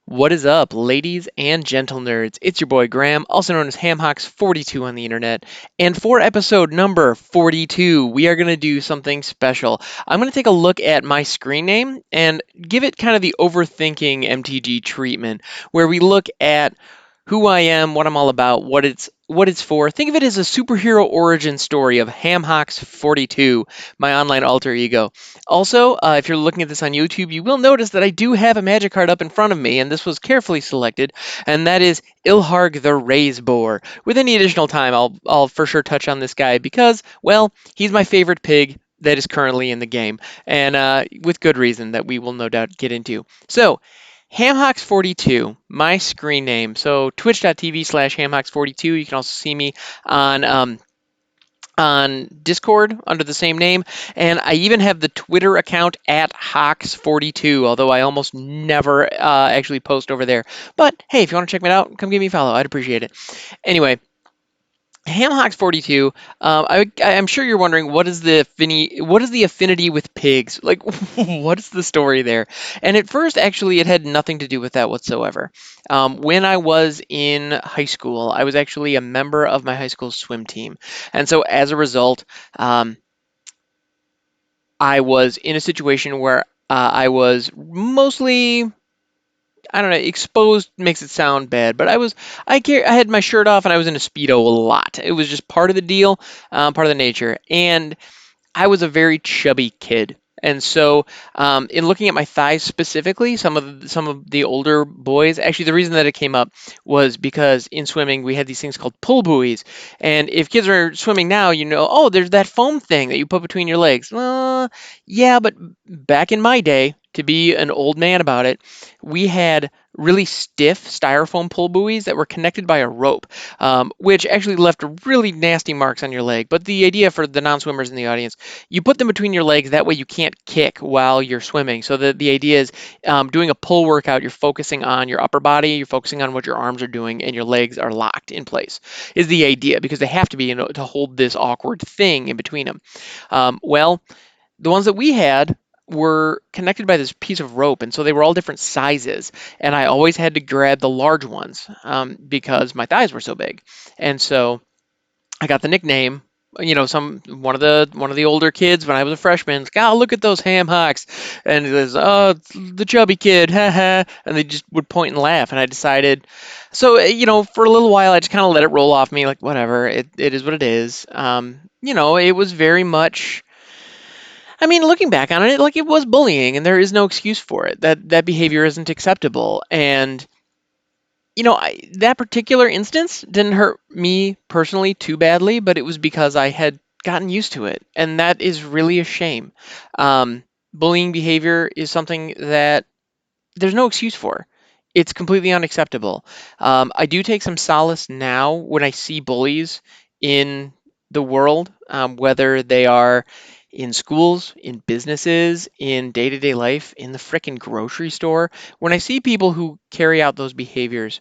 What is up, ladies and gentle nerds? It's your boy Graham, also known as HamHocks42 on the internet. And for episode number 42, we are going to do something special. I'm going to take a look at my screen name and give it kind of the overthinking MTG treatment, where we look at who I am, what I'm all about, what it's for. Think of it as a superhero origin story of HamHocks42, my online alter ego. Also, if you're looking at this on YouTube, you will notice that I do have a magic card up in front of me, and this was carefully selected, and that is Ilharg the Raze Boar. With any additional time, I'll for sure touch on this guy because, well, he's my favorite pig that is currently in the game, and with good reason that we will no doubt get into. So, HamHocks42, my screen name. So twitch.tv/HamHocks42. You can also see me on Discord under the same name, and I even have the Twitter account at Hocks42, although I almost never actually post over there. But hey, if you want to check me out, come give me a follow. I'd appreciate it. Anyway, HamHocks42. I'm sure you're wondering what is the affinity with pigs? Like, what is the story there? And at first, actually, it had nothing to do with that whatsoever. When I was in high school, I was actually a member of my high school swim team, and so as a result, I was in a situation where I was mostly, I don't know, exposed makes it sound bad, but I had my shirt off and I was in a Speedo a lot. It was just part of the deal, part of the nature. And I was a very chubby kid. And so, in looking at my thighs specifically, some of the older boys, actually, the reason that it came up was because in swimming we had these things called pull buoys, and if kids are swimming now, oh, there's that foam thing that you put between your legs. Yeah, but back in my day, to be an old man about it, we had really stiff styrofoam pull buoys that were connected by a rope, which actually left really nasty marks on your leg. But the idea for the non-swimmers in the audience, you put them between your legs. That way you can't kick while you're swimming. So the idea is doing a pull workout, you're focusing on your upper body, you're focusing on what your arms are doing, and your legs are locked in place, is the idea, because they have to be to hold this awkward thing in between them. Well, the ones that we had were connected by this piece of rope, and so they were all different sizes. And I always had to grab the large ones because my thighs were so big. And so I got the nickname. Some one of the older kids when I was a freshman, like, oh, look at those ham hocks, and it was, oh, it's the chubby kid, haha, and they just would point and laugh. And I decided, so for a little while, I just kind of let it roll off me, like whatever, it is what it is. It was very much, I mean, looking back on it, like, it was bullying, and there is no excuse for it. That behavior isn't acceptable, and that particular instance didn't hurt me personally too badly, but it was because I had gotten used to it, and that is really a shame. Bullying behavior is something that there's no excuse for. It's completely unacceptable. I do take some solace now when I see bullies in the world, whether they are in schools, in businesses, in day-to-day life, in the frickin' grocery store. When I see people who carry out those behaviors,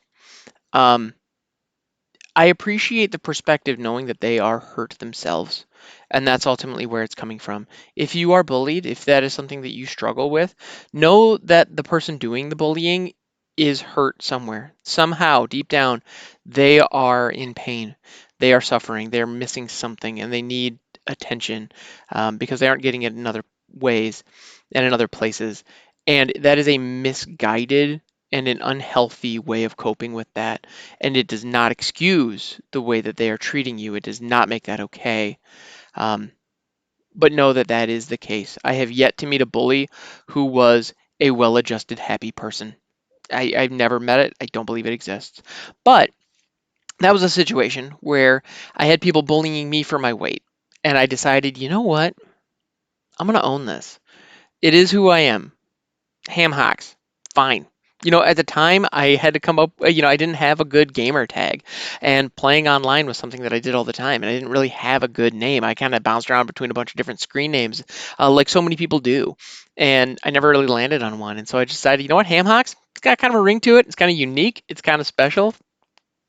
um, I appreciate the perspective knowing that they are hurt themselves. And that's ultimately where it's coming from. If you are bullied, if that is something that you struggle with, know that the person doing the bullying is hurt somewhere. Somehow, deep down, they are in pain. They are suffering. They're missing something and they need attention because they aren't getting it in other ways and in other places. And that is a misguided and an unhealthy way of coping with that. And it does not excuse the way that they are treating you. It does not make that okay. Um, but know that that is the case. I have yet to meet a bully who was a well-adjusted, happy person. I've never met it. I don't believe it exists. But that was a situation where I had people bullying me for my weight. And I decided, you know what? I'm going to own this. It is who I am. Ham hocks. Fine. At the time, I had to come up, I didn't have a good gamer tag, and playing online was something that I did all the time, and I didn't really have a good name. I kind of bounced around between a bunch of different screen names, like so many people do, and I never really landed on one. And so I decided, you know what, HamHocks, it's got kind of a ring to it. It's kind of unique. It's kind of special.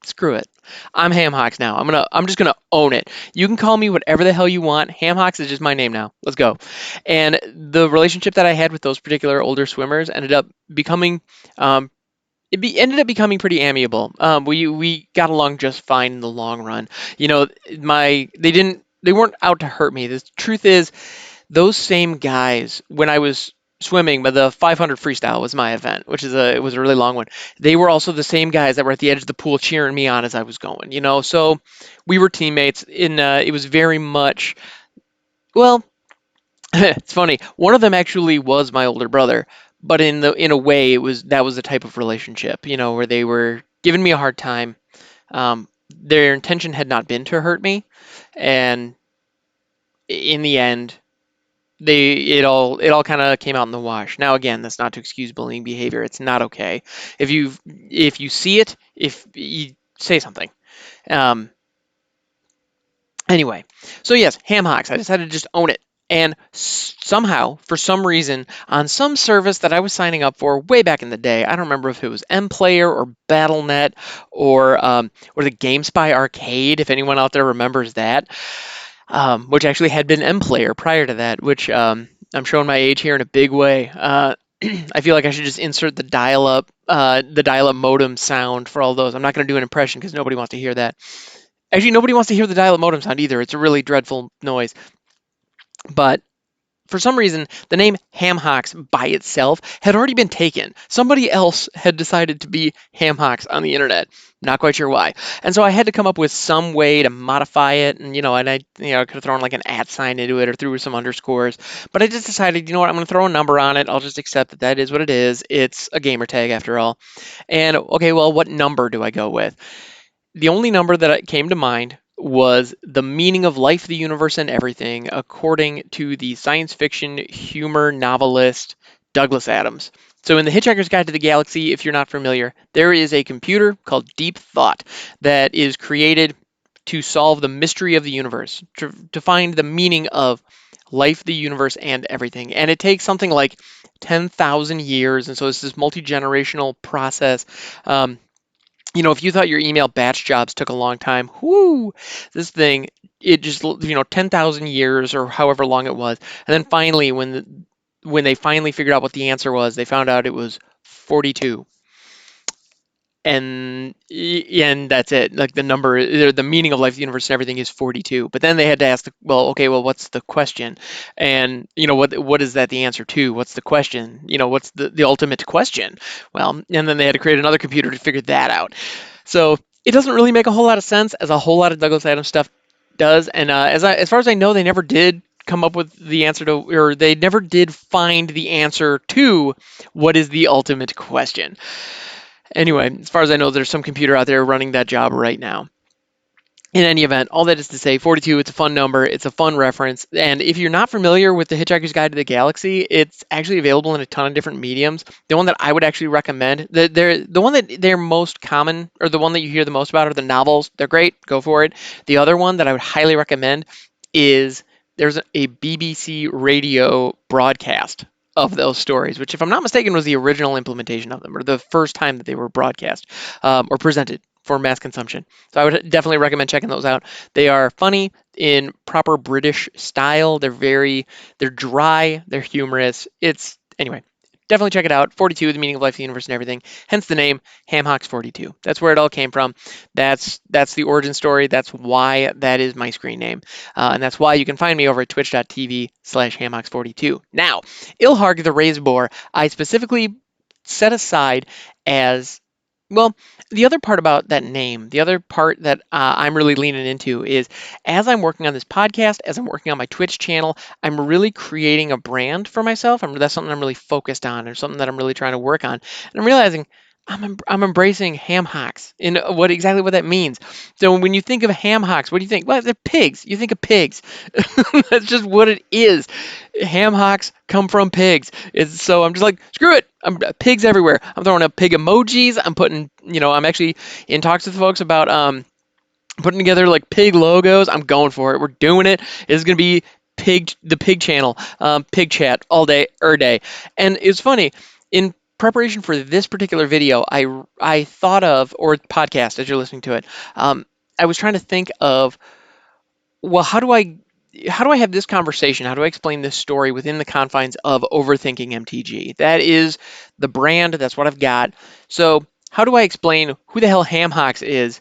Screw it. I'm HamHocks now. I'm just gonna own it. You can call me whatever the hell you want. HamHocks is just my name now. Let's go. And the relationship that I had with those particular older swimmers ended up becoming ended up becoming pretty amiable. We got along just fine in the long run. You know, they weren't out to hurt me. The truth is, those same guys, when I was swimming, but the 500 freestyle was my event, which is it was a really long one. They were also the same guys that were at the edge of the pool cheering me on as I was going. You know, so we were teammates. It was very much well. It's funny. One of them actually was my older brother, but in a way, that was the type of relationship, you know, where they were giving me a hard time. Their intention had not been to hurt me, and in the end, it all kind of came out in the wash. Now, again, that's not to excuse bullying behavior. It's not okay. If you see it, if you say something. Um, Anyway, so yes, HamHocks. I decided to just own it. And somehow, for some reason, on some service that I was signing up for way back in the day, I don't remember if it was MPlayer or BattleNet or the GameSpy Arcade, if anyone out there remembers that, which actually had been MPlayer prior to that, which I'm showing my age here in a big way. I feel like I should just insert the dial-up modem sound for all those. I'm not going to do an impression because nobody wants to hear that. Actually, nobody wants to hear the dial-up modem sound either. It's a really dreadful noise. But for some reason, the name HamHocks by itself had already been taken. Somebody else had decided to be HamHocks on the internet. Not quite sure why. And so I had to come up with some way to modify it. And I could have thrown like an @ sign into it or threw some underscores. But I just decided, you know what, I'm going to throw a number on it. I'll just accept that that is what it is. It's a gamer tag after all. And okay, well, what number do I go with? The only number that came to mind was the meaning of life, the universe, and everything, according to the science fiction humor novelist Douglas Adams. So, in The Hitchhiker's Guide to the Galaxy, if you're not familiar, there is a computer called Deep Thought that is created to solve the mystery of the universe, to find the meaning of life, the universe, and everything. And it takes something like 10,000 years. And so, it's this multi generational process. If you thought your email batch jobs took a long time, whoo, this thing, it just, 10,000 years or however long it was. And then finally, when they finally figured out what the answer was, they found out it was 42. And that's it. Like the number, the meaning of life, the universe, and everything is 42. But then they had to ask, what's the question? And what is that the answer to? What's the question? What's the ultimate question? Well, and then they had to create another computer to figure that out. So it doesn't really make a whole lot of sense, as a whole lot of Douglas Adams stuff does. And as far as I know, they never did come up with the answer to, or they never did find the answer to what is the ultimate question. Anyway, as far as I know, there's some computer out there running that job right now. In any event, all that is to say, 42, it's a fun number, it's a fun reference, and if you're not familiar with The Hitchhiker's Guide to the Galaxy, it's actually available in a ton of different mediums. The one that I would actually recommend, the one that they're most common, or the one that you hear the most about, are the novels. They're great, go for it. The other one that I would highly recommend is there's a BBC radio broadcast of those stories, which, if I'm not mistaken, was the original implementation of them, or the first time that they were broadcast or presented for mass consumption. So I would definitely recommend checking those out. They are funny in proper British style. They're dry, they're humorous. Anyway, definitely check it out. 42, the meaning of life, the universe, and everything. Hence the name HamHocks42. That's where it all came from. That's the origin story. That's why that is my screen name. And that's why you can find me over at twitch.tv/HamHocks42. Now, Ilharg the Raze Boar, I specifically set aside as, well, the other part about that name, the other part that I'm really leaning into is, as I'm working on this podcast, as I'm working on my Twitch channel, I'm really creating a brand for myself. That's something I'm really focused on, or something that I'm really trying to work on. And I'm realizing I'm embracing ham hocks in exactly what that means. So when you think of ham hocks, what do you think? Well, they're pigs. You think of pigs. That's just what it is. Ham hocks come from pigs. So I'm just like, screw it. I'm pigs everywhere. I'm throwing up pig emojis. I'm actually in talks with folks about putting together like pig logos. I'm going for it. We're doing it. It's gonna be the pig channel, pig chat all day, day. And it's funny, in preparation for this particular video, I thought of, or podcast as you're listening to it, I was trying to think of, well, how do I have this conversation? How do I explain this story within the confines of Overthinking MTG? That is the brand. That's what I've got. So how do I explain who the hell HamHocks is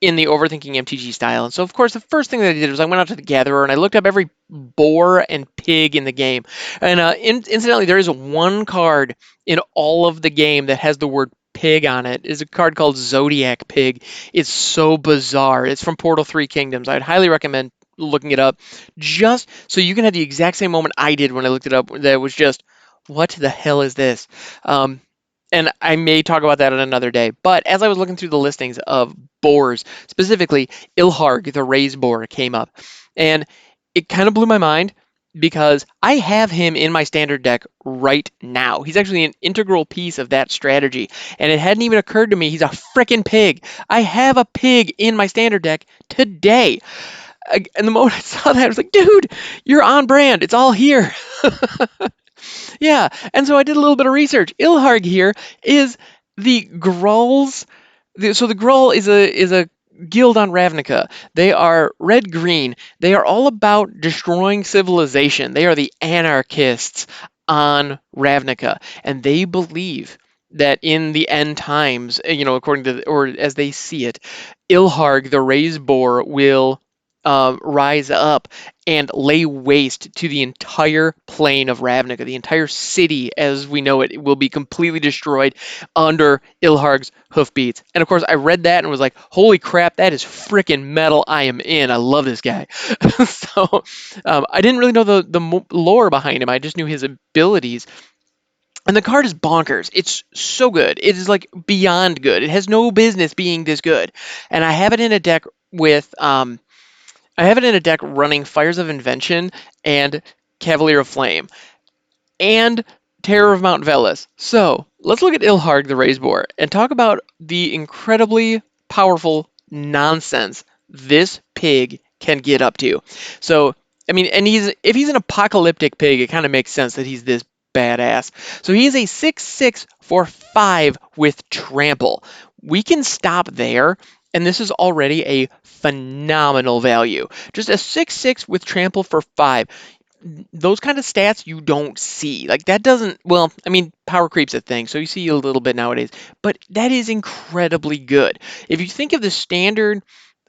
in the Overthinking MTG style? And so, of course, the first thing that I did was I went out to the Gatherer and I looked up every boar and pig in the game. And incidentally, there is one card in all of the game that has the word pig on it. Is a card called Zodiac Pig. It's so bizarre. It's from Portal 3 Kingdoms. I'd highly recommend looking it up just so you can have the exact same moment I did when I looked it up. That was just, what the hell is this? Um, and I may talk about that on another day. But as I was looking through the listings of boars, specifically Ilharg the Raze Boar came up, and it kind of blew my mind because I have him in my standard deck right now. He's actually an integral piece of that strategy, and it hadn't even occurred to me he's a frickin' pig. I have a pig in my standard deck today. And the moment I saw that, I was like, dude, you're on brand. It's all here. Yeah, and so I did a little bit of research. Ilharg here is the Grulls. So the Gruul is a guild on Ravnica. They are red green. They are all about destroying civilization. They are the anarchists on Ravnica, and they believe that in the end times, according to or as they see it, Ilharg the Raze Boar will rise up and lay waste to the entire plane of Ravnica. The entire city, as we know it, will be completely destroyed under Ilharg's hoofbeats. And of course, I read that and was like, holy crap, that is freaking metal. I am in. I love this guy. So I didn't really know the lore behind him. I just knew his abilities. And the card is bonkers. It's so good. It is like beyond good. It has no business being this good. And I have it in a deck with I have it in a deck running Fires of Invention and Cavalier of Flame and Terror of Mount Velis. So let's look at Ilharg the Raze Boar and talk about the incredibly powerful nonsense this pig can get up to. So, I mean, and if he's an apocalyptic pig, it kind of makes sense that he's this badass. So he is a 6/6 for 5 with trample. We can stop there, and this is already a phenomenal value. Just a 6/6 with trample for 5. Those kind of stats you don't see. Like that doesn't, well, I mean, power creep's a thing, so you see a little bit nowadays, but that is incredibly good. If you think of the standard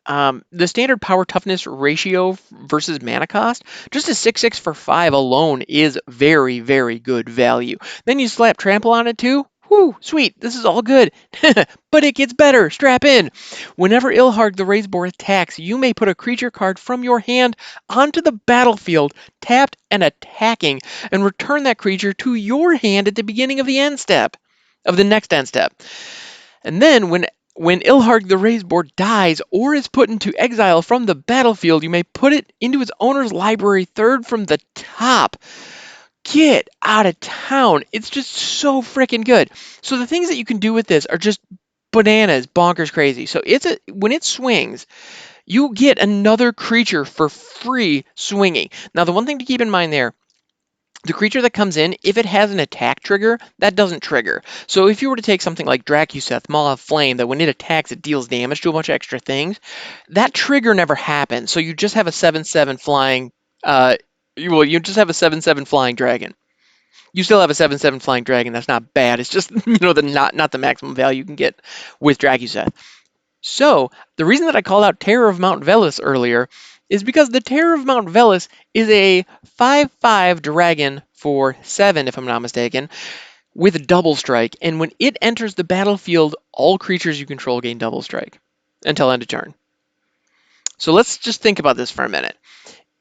power toughness ratio versus mana cost, just a 6/6 for 5 alone is very, very good value. Then you slap trample on it too. Whew, sweet, this is all good. But it gets better, strap in. Whenever Ilharg the Raze Boar attacks, you may put a creature card from your hand onto the battlefield, tapped and attacking, and return that creature to your hand at the beginning of the next end step. And then when Ilharg the Raze Boar dies or is put into exile from the battlefield, you may put it into its owner's library third from the top. Get out of town. It's just so freaking good. So the things that you can do with this are just bananas, bonkers crazy. So when it swings, you get another creature for free swinging. Now, the one thing to keep in mind there, the creature that comes in, if it has an attack trigger, that doesn't trigger. So if you were to take something like Dracuseth, Maw of Flame, that when it attacks, it deals damage to a bunch of extra things, that trigger never happens. So you just have a 7/7 flying, you just have a 7/7 flying dragon. You still have a 7/7 flying dragon. That's not bad. It's just, not the maximum value you can get with Dracuseth. So the reason that I called out Terror of Mount Velis earlier is because the Terror of Mount Velis is a 5/5 dragon for 7, if I'm not mistaken, with a double strike. And when it enters the battlefield, all creatures you control gain double strike until end of turn. So let's just think about this for a minute.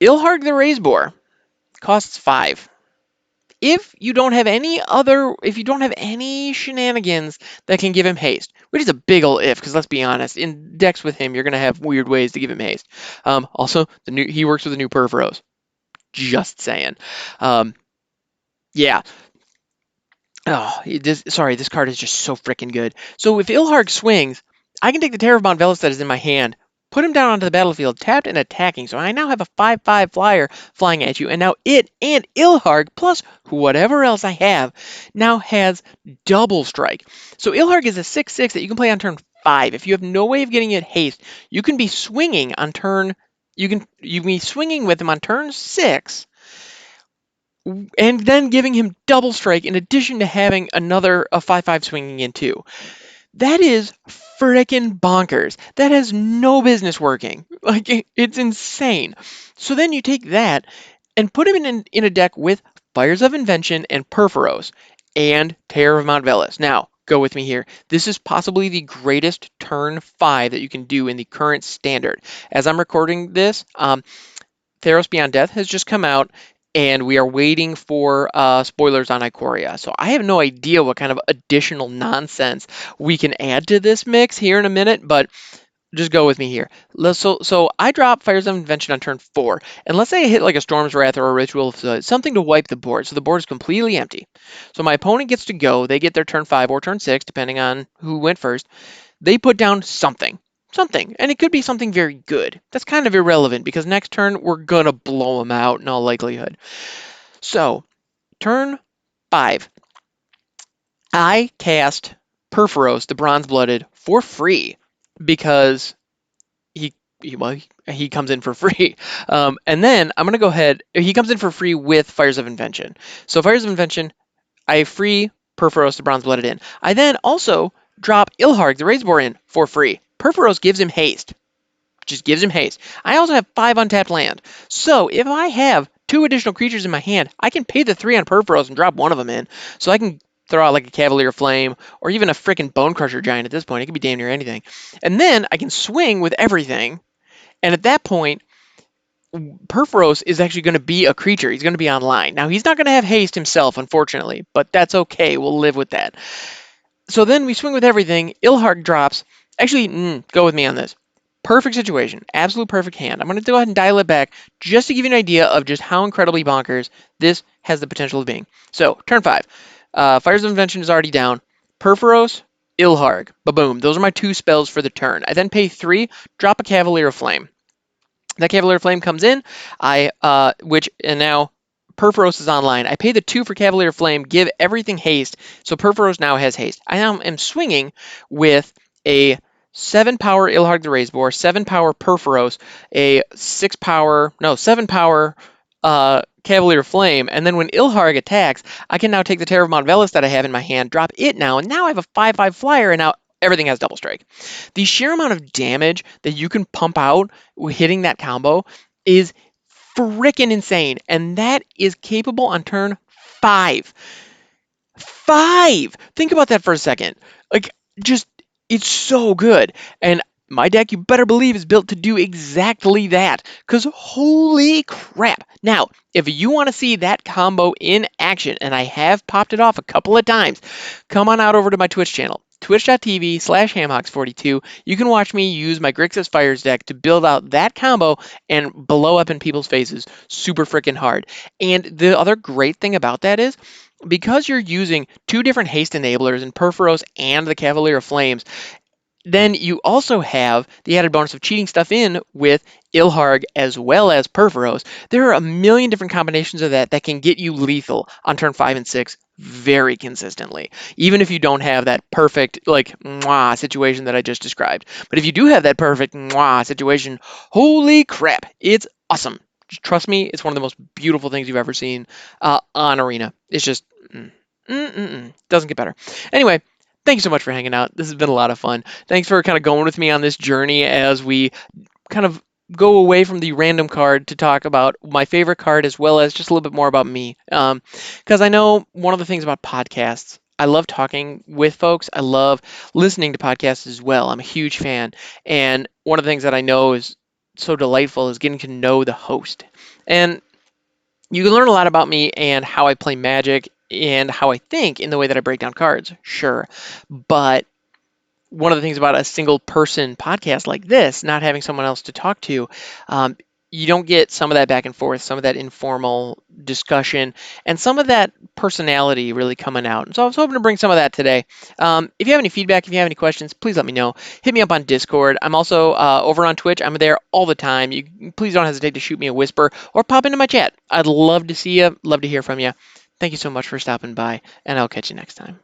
Ilharg the Raze Boar costs 5. If you don't have any shenanigans that can give him haste, which is a big ol' if, because let's be honest, in decks with him, you're going to have weird ways to give him haste. Also, he works with the new Purphoros. Just saying. Yeah. Oh, this card is just so freaking good. So if Ilharg swings, I can take the Terror of Mount Velis that is in my hand, put him down onto the battlefield, tapped and attacking. So I now have a 5/5 flyer flying at you, and now it and Ilharg, plus whatever else I have, now has double strike. So Ilharg is a 6/6 that you can play on turn 5. If you have no way of getting it haste, you can be swinging on turn. You can be swinging with him on turn 6. and then giving him double strike in addition to having another a 5/5 swinging in too. That is frickin' bonkers. That has no business working. Like it's insane. So then you take that and put him in a deck with Fires of Invention and Perforos and Terror of Mount Velis. Now, go with me here. This is possibly the greatest turn 5 that you can do in the current standard. As I'm recording this, Theros Beyond Death has just come out, and we are waiting for spoilers on Ikoria. So I have no idea what kind of additional nonsense we can add to this mix here in a minute, but just go with me here. So I drop Fires of Invention on turn 4, and let's say I hit like a Storm's Wrath or a Ritual of Flood, something to wipe the board, so the board is completely empty. So my opponent gets to go. They get their turn 5 or turn 6, depending on who went first. They put down something, and it could be something very good. That's kind of irrelevant because next turn we're gonna blow them out in all likelihood. So turn 5, I cast Perforos, the Bronze-Blooded, for free because he comes in for free. And then I'm gonna go ahead. He comes in for free with Fires of Invention. So Fires of Invention, I free Perforos, the Bronze-Blooded in. I then also drop Ilharg the Raze Boar in for free. Perforos gives him haste. Just gives him haste. I also have 5 untapped land. So if I have 2 additional creatures in my hand, I can pay the 3 on Perforos and drop one of them in. So I can throw out like a Cavalier Flame or even a freaking Bone Crusher Giant at this point. It could be damn near anything. And then I can swing with everything. And at that point, Perforos is actually going to be a creature. He's going to be online. Now, he's not going to have haste himself, unfortunately, but that's okay. We'll live with that. So then we swing with everything. Ilharg drops. Actually, go with me on this. Perfect situation. Absolute perfect hand. I'm going to go ahead and dial it back just to give you an idea of just how incredibly bonkers this has the potential of being. So, turn 5. Fires of Invention is already down. Perforos, Ilharg. Ba-boom. Those are my 2 spells for the turn. I then pay 3, drop a Cavalier of Flame. That Cavalier Flame comes in, and now Perforos is online. I pay the 2 for Cavalier Flame, give everything haste, so Perforos now has haste. I now am swinging with a 7 power Ilharg the Raze Boar, 7 power Perforos, a 7 power Cavalier Flame, and then when Ilharg attacks, I can now take the Terror of Mount Velis that I have in my hand, drop it now, and now I have a 5/5 flyer, and now everything has double strike. The sheer amount of damage that you can pump out hitting that combo is freaking insane, and that is capable on turn 5. 5! Think about that for a second. Like, just, it's so good. And my deck, you better believe, is built to do exactly that. Because holy crap. Now, if you want to see that combo in action, and I have popped it off a couple of times, come on out over to my Twitch channel. Twitch.tv/HamHocks42. You can watch me use my Grixis Fires deck to build out that combo and blow up in people's faces super freaking hard. And the other great thing about that is, because you're using 2 different haste enablers in Perforos and the Cavalier of Flames, then you also have the added bonus of cheating stuff in with Ilharg as well as Perforos. There are a million different combinations of that can get you lethal on turn 5 and 6 very consistently, even if you don't have that perfect situation that I just described. But if you do have that perfect situation, holy crap, it's awesome. Just trust me, it's one of the most beautiful things you've ever seen on Arena. It's just doesn't get better. Anyway, thank you so much for hanging out. This has been a lot of fun. Thanks for kind of going with me on this journey as we kind of go away from the random card to talk about my favorite card as well as just a little bit more about me. Because I know one of the things about podcasts, I love talking with folks. I love listening to podcasts as well. I'm a huge fan. And one of the things that I know is so delightful is getting to know the host. And you can learn a lot about me and how I play Magic and how I think in the way that I break down cards, sure. But one of the things about a single person podcast like this, not having someone else to talk to, you don't get some of that back and forth, some of that informal discussion, and some of that personality really coming out. And so I was hoping to bring some of that today. If you have any feedback, if you have any questions, please let me know. Hit me up on Discord. I'm also over on Twitch. I'm there all the time. Please don't hesitate to shoot me a whisper or pop into my chat. I'd love to see you, love to hear from you. Thank you so much for stopping by, and I'll catch you next time.